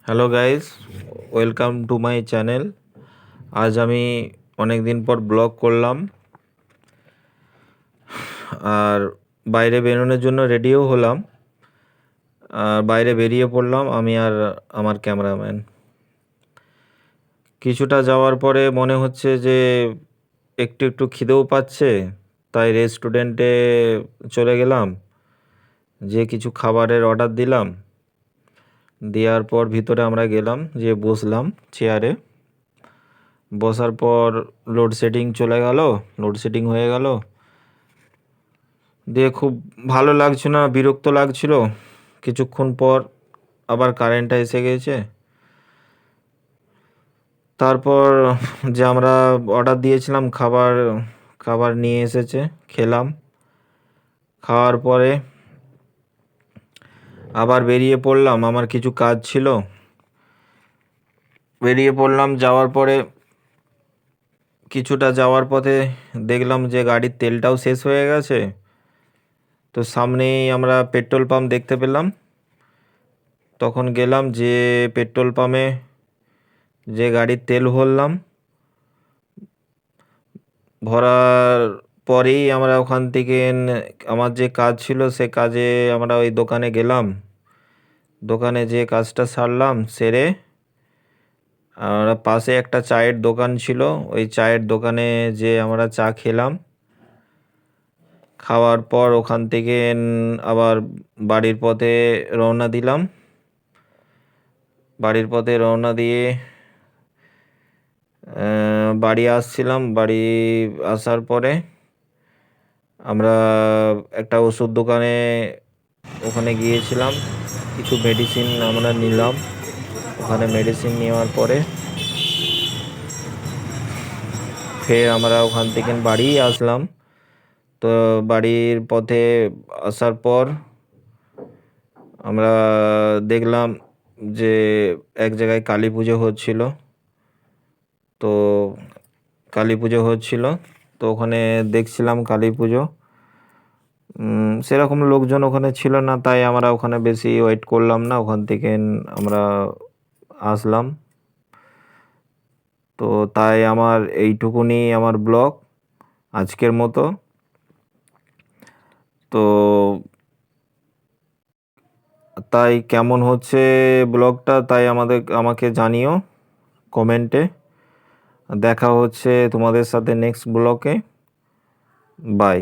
Hello guys, welcome to my channel. আজ আমি অনেক দিন পর ব্লগ করলাম আর বাইরে বেরোনোর জন্য রেডিও হলাম। আর বাইরে বেরিয়ে পড়লাম আমি আর আমার ক্যামেরাম্যান। কিছুটা যাওয়ার পরে মনে হচ্ছে যে একটু একটু খিদেও পাচ্ছে, তাই রেস্টুরেন্টে চলে গেলাম, যে কিছু খাবারের অর্ডার দিলাম। দেওয়ার পর ভিতরে আমরা গেলাম, যে বসলাম চেয়ারে। বসার পর লোডশেডিং হয়ে গেল। দিয়ে খুব ভালো লাগছিল না, বিরক্ত লাগছিল। কিছুক্ষণ পর আবার কারেন্টটা এসে গেছে। তারপর যে আমরা অর্ডার দিয়েছিলাম খাবার নিয়ে এসেছে, খেলাম। খাওয়ার পরে আবার বেরিয়ে পড়লাম, আমার কিছু কাজ ছিল। বেরিয়ে পড়লাম, যাওয়ার পরে কিছুটা যাওয়ার পথে দেখলাম যে গাড়ির তেলটাও শেষ হয়ে গেছে। তো সামনেই আমরা পেট্রোল পাম্প দেখতে পেলাম। তখন গেলাম, যে পেট্রোল পাম্পে যে গাড়ির তেল ভরলাম। ভরার পরেই আমরা ওখান থেকে আমার যে কাজ ছিল সে কাজে আমরা ওই দোকানে গেলাম। দোকানে যে কাজটা সারলাম, সেরে আমরা পাশে একটা চায়ের দোকান ছিল, ওই চায়ের দোকানে যে আমরা চা খেলাম। খাওয়ার পর ওখান থেকে আবার বাড়ির পথে রওনা দিলাম। বাড়ির পথে রওনা দিয়ে বাড়ি আসছিলাম। বাড়ি আসার পরে আমরা একটা ওষুধ দোকানে ওখানে গিয়েছিলাম, কিছু মেডিসিন আমরা নিলাম। ওখানে মেডিসিন নেওয়ার পরে ফের আমরা ওখান থেকে বাড়ি আসলাম। তো বাড়ির পথে আসার পর আমরা দেখলাম যে এক জায়গায় কালী পুজো হচ্ছিল। তো কালী পুজো হচ্ছিল, তো ওখানে দেখছিলাম কালী পুজো। সেরকম লোকজন ওখানে ছিল না, তাই আমরা ওখানে বেশি ওয়েট করলাম না, ওখান থেকে আমরা আসলাম। তো তাই আমার এইটুকুনি আমার ব্লগ আজকের মতো। তো তাই কেমন হচ্ছে ব্লগটা, তাই আমাকে জানিও কমেন্টে। দেখা হচ্ছে তোমাদের সাথে নেক্সট ব্লগে। বাই।